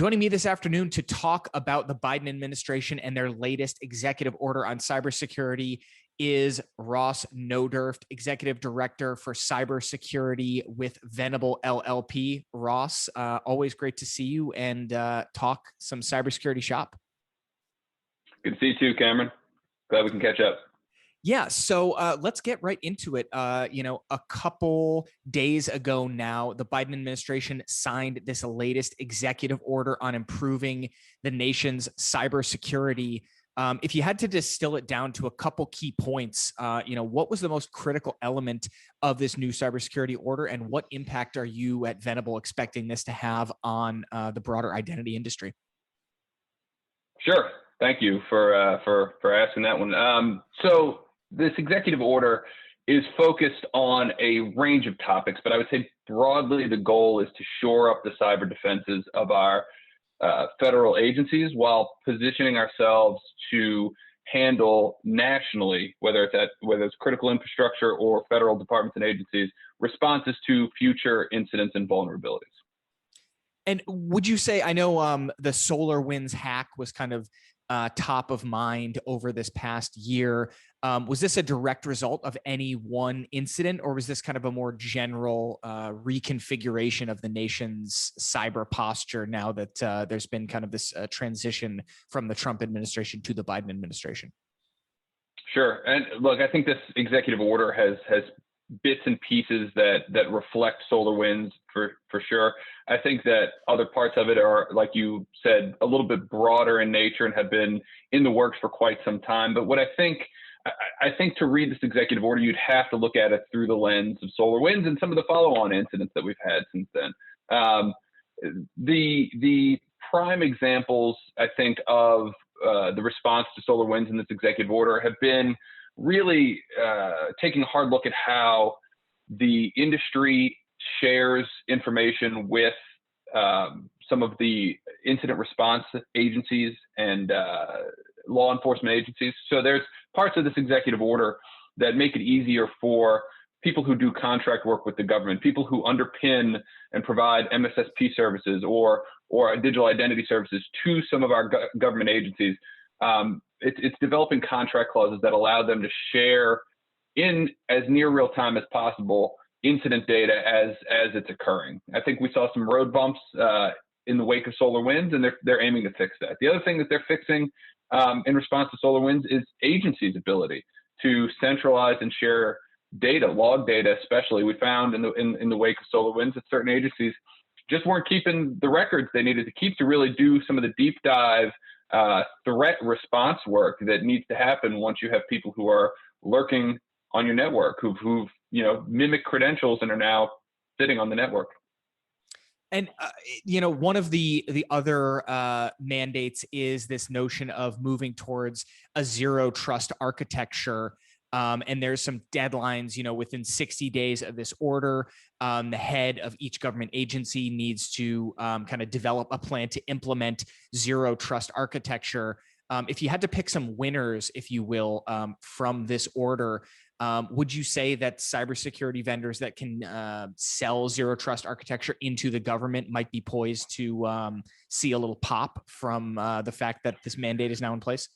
Joining me this afternoon to talk about the Biden administration and their latest executive order on cybersecurity is Ross Nodurft, Executive Director for Cybersecurity with Venable LLP. Ross, always great to see you and talk some cybersecurity shop. Good to see you too, Cameron. Glad we can catch up. Yeah, so let's get right into it. A couple days ago now, the Biden administration signed this latest executive order on improving the nation's cybersecurity. If you had to distill it down to a couple key points, what was the most critical element of this new cybersecurity order, and what impact are you at Venable expecting this to have on the broader identity industry? Sure. Thank you for asking that one. So this executive order is focused on a range of topics, but I would say broadly the goal is to shore up the cyber defenses of our federal agencies while positioning ourselves to handle nationally, whether it's critical infrastructure or federal departments and agencies, responses to future incidents and vulnerabilities. And would you say, I know the SolarWinds hack was kind of top of mind over this past year. Was this a direct result of any one incident, or was this kind of a more general reconfiguration of the nation's cyber posture now that there's been kind of this transition from the Trump administration to the Biden administration? Sure. And look, I think this executive order has bits and pieces that reflect SolarWinds for sure. I think that other parts of it are, like you said, a little bit broader in nature and have been in the works for quite some time. But what I think to read this executive order, you'd have to look at it through the lens of SolarWinds and some of the follow-on incidents that we've had since then. The prime examples, I think, of the response to SolarWinds in this executive order have been really taking a hard look at how the industry shares information with some of the incident response agencies and law enforcement agencies. So there's parts of this executive order that make it easier for people who do contract work with the government, people who underpin and provide MSSP services or digital identity services to some of our government agencies. It's developing contract clauses that allow them to share in as near real time as possible incident data as it's occurring. I think we saw some road bumps in the wake of SolarWinds, and they're aiming to fix that. The other thing that they're fixing in response to SolarWinds is agencies' ability to centralize and share data, log data especially. We found in the wake of SolarWinds that certain agencies just weren't keeping the records they needed to keep to really do some of the deep dive threat response work that needs to happen once you have people who are lurking on your network, who've mimic credentials and are now sitting on the network. And one of the other mandates is this notion of moving towards a zero trust architecture. And there's some deadlines, within 60 days of this order, the head of each government agency needs to kind of develop a plan to implement zero trust architecture. If you had to pick some winners, if you will, from this order, would you say that cybersecurity vendors that can sell zero trust architecture into the government might be poised to see a little pop from the fact that this mandate is now in place?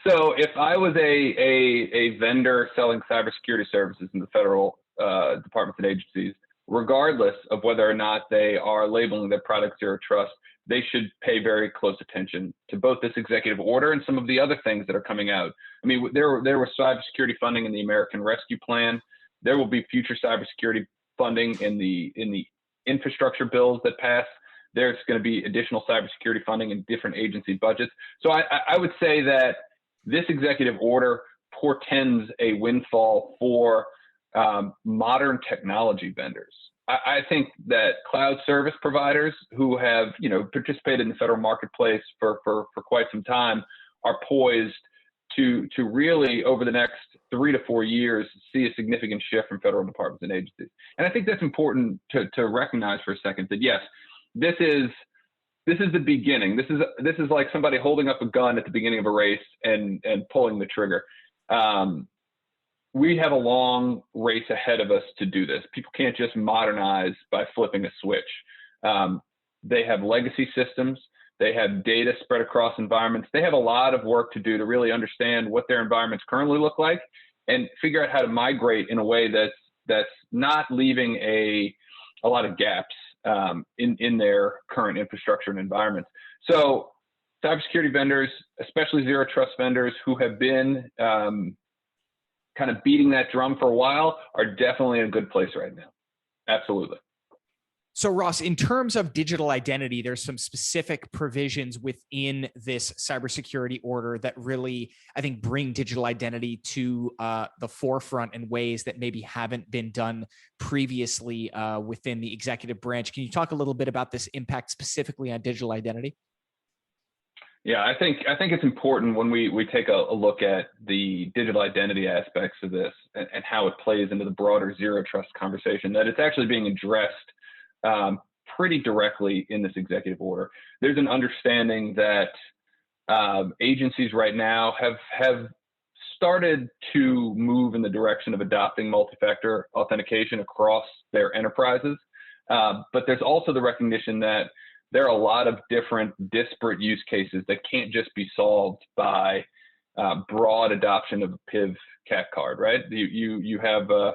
So if I was a vendor selling cybersecurity services in the federal departments and agencies, regardless of whether or not they are labeling their product zero trust, they should pay very close attention to both this executive order and some of the other things that are coming out. I mean, there was cybersecurity funding in the American Rescue Plan. There will be future cybersecurity funding in the infrastructure bills that pass. There's going to be additional cybersecurity funding in different agency budgets. So I would say that this executive order portends a windfall for modern technology vendors. I think that cloud service providers who have participated in the federal marketplace for quite some time are poised to really, over the next 3 to 4 years, see a significant shift from federal departments and agencies. And I think that's important to recognize for a second that yes, this is the beginning. This is like somebody holding up a gun at the beginning of a race and pulling the trigger. We have a long race ahead of us to do this. People can't just modernize by flipping a switch. They have legacy systems. They have data spread across environments. They have a lot of work to do to really understand what their environments currently look like and figure out how to migrate in a way that's not leaving a lot of gaps in their current infrastructure and environments. So cybersecurity vendors, especially zero trust vendors who have been kind of beating that drum for a while, are definitely in a good place right now. Absolutely. So Ross, in terms of digital identity, there's some specific provisions within this cybersecurity order that really, I think, bring digital identity to the forefront in ways that maybe haven't been done previously within the executive branch. Can you talk a little bit about this impact specifically on digital identity? Yeah, I think it's important when we take a look at the digital identity aspects of this and how it plays into the broader zero trust conversation, that it's actually being addressed pretty directly in this executive order. There's an understanding that agencies right now have started to move in the direction of adopting multi-factor authentication across their enterprises. But there's also the recognition that there are a lot of different disparate use cases that can't just be solved by broad adoption of a PIV CAC card, right? You have a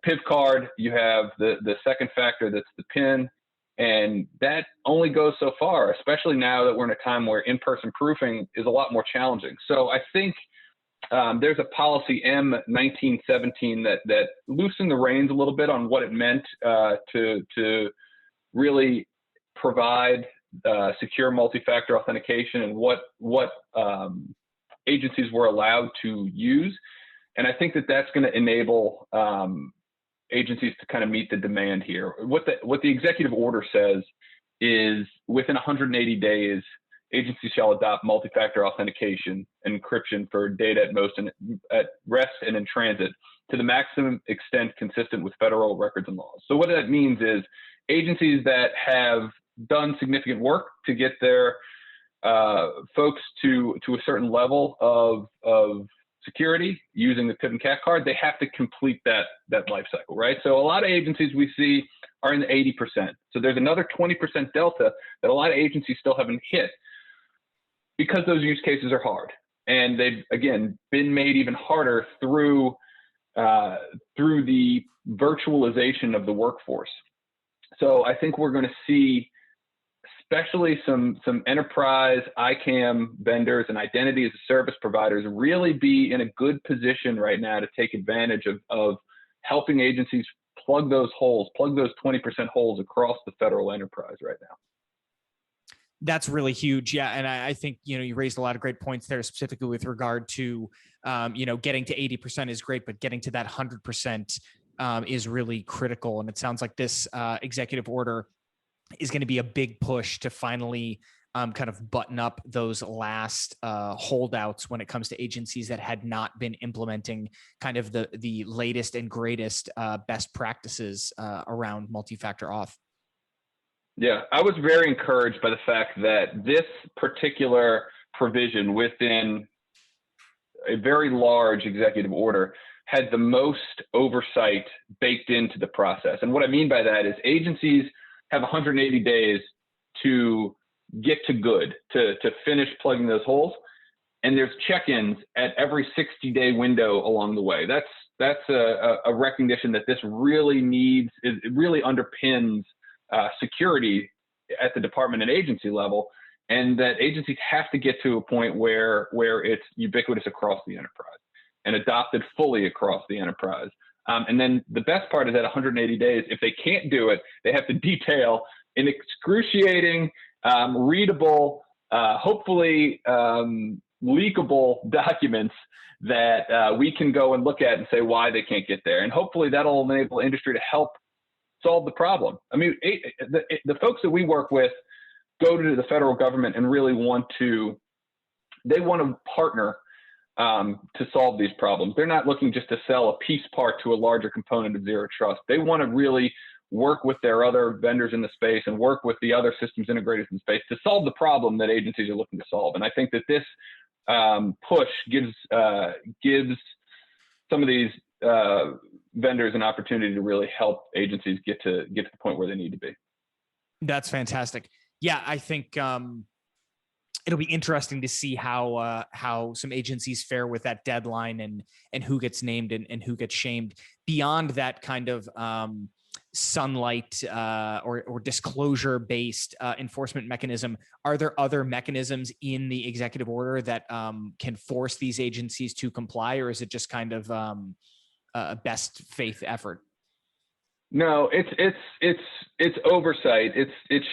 PIV card, you have the second factor that's the PIN, and that only goes so far, especially now that we're in a time where in-person proofing is a lot more challenging. So I think there's a policy M1917 that loosened the reins a little bit on what it meant to really provide secure multi-factor authentication and what agencies were allowed to use. And I think that's going to enable agencies to kind of meet the demand here. What the executive order says is within 180 days, agencies shall adopt multi-factor authentication and encryption for data at rest and in transit to the maximum extent consistent with federal records and laws. So what that means is agencies that have done significant work to get their folks to a certain level of security using the PIV and CAC card, they have to complete that life cycle, right? So a lot of agencies we see are in the 80%. So there's another 20% delta that a lot of agencies still haven't hit because those use cases are hard. And they've, again, been made even harder through the virtualization of the workforce. So I think we're going to see especially some enterprise ICAM vendors and identity as a service providers really be in a good position right now to take advantage of helping agencies plug those holes, plug those 20% holes across the federal enterprise right now. That's really huge. Yeah. And I think, you raised a lot of great points there, specifically with regard to, getting to 80% is great, but getting to that 100% is really critical. And it sounds like this executive order is going to be a big push to finally kind of button up those last holdouts when it comes to agencies that had not been implementing kind of the latest and greatest best practices around multi-factor auth. Yeah, I was very encouraged by the fact that this particular provision within a very large executive order had the most oversight baked into the process. And what I mean by that is agencies have 180 days to get to good, to finish plugging those holes. And there's check-ins at every 60-day window along the way. That's a recognition that this really it really underpins security at the department and agency level, and that agencies have to get to a point where it's ubiquitous across the enterprise and adopted fully across the enterprise. And then the best part is at 180 days, if they can't do it, they have to detail in excruciating, readable, hopefully leakable documents that we can go and look at and say why they can't get there. And hopefully that'll enable industry to help solve the problem. I mean, the folks that we work with go to the federal government and really want to partner to solve these problems. They're not looking just to sell a piece part to a larger component of zero trust. They want to really work with their other vendors in the space and work with the other systems integrators in the space to solve the problem that agencies are looking to solve. And I think that this push gives some of these vendors an opportunity to really help agencies get to the point where they need to be. That's fantastic. Yeah, I think it'll be interesting to see how some agencies fare with that deadline, and who gets named and who gets shamed. Beyond that kind of sunlight or disclosure based enforcement mechanism, are there other mechanisms in the executive order that can force these agencies to comply, or is it just kind of a best faith effort? No, it's oversight. It's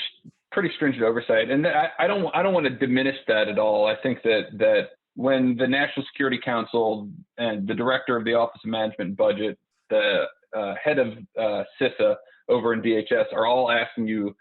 pretty stringent oversight, and I don't want to diminish that at all. I think that when the National Security Council and the director of the Office of Management and Budget, the head of CISA over in DHS are all asking you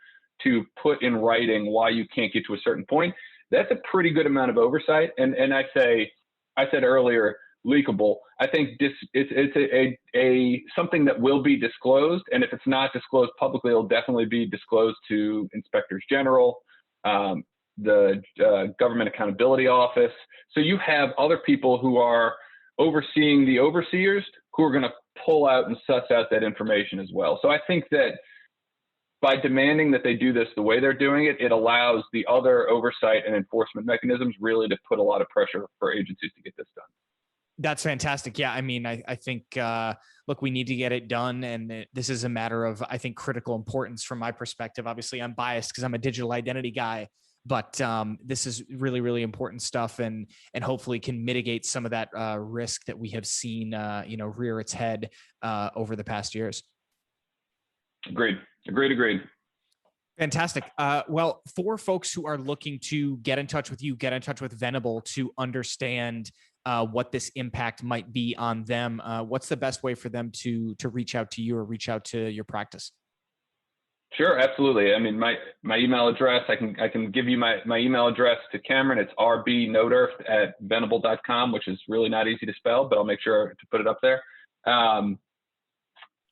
to put in writing why you can't get to a certain point, that's a pretty good amount of oversight. And I said earlier, leakable. I think it's a something that will be disclosed, and if it's not disclosed publicly, it'll definitely be disclosed to inspectors general, the Government Accountability Office. So you have other people who are overseeing the overseers who are going to pull out and suss out that information as well. So I think that by demanding that they do this the way they're doing it, it allows the other oversight and enforcement mechanisms really to put a lot of pressure for agencies to get this done. That's fantastic. Yeah, I mean, I think look, we need to get it done, and this is a matter of, I think, critical importance from my perspective. Obviously, I'm biased because I'm a digital identity guy, but this is really, really important stuff, and hopefully can mitigate some of that risk that we have seen, rear its head over the past years. Agreed. Fantastic. Well, for folks who are looking to get in touch with you, get in touch with Venable to understand what this impact might be on them, what's the best way for them to reach out to you or reach out to your practice? Sure, absolutely. I mean, my email address, I can give you my email address to Cameron. It's rbnodurft@venable.com, which is really not easy to spell, but I'll make sure to put it up there.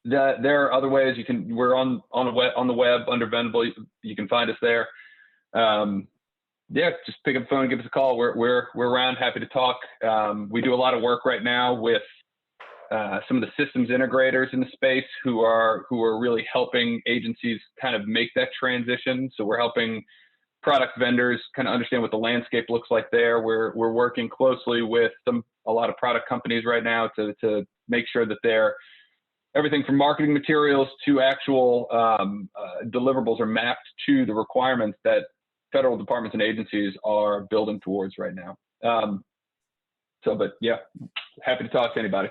There are other ways we're on the web under Venable. You can find us there. Just pick up the phone and give us a call. We're around, happy to talk. We do a lot of work right now with some of the systems integrators in the space who are really helping agencies kind of make that transition. So we're helping product vendors kind of understand what the landscape looks like there. We're working closely with a lot of product companies right now to make sure that everything from marketing materials to actual deliverables are mapped to the requirements that federal departments and agencies are building towards right now. But yeah, happy to talk to anybody.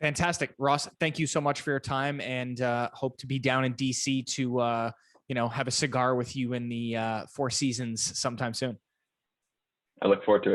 Fantastic. Ross, thank you so much for your time, and hope to be down in DC to have a cigar with you in the Four Seasons sometime soon. I look forward to it.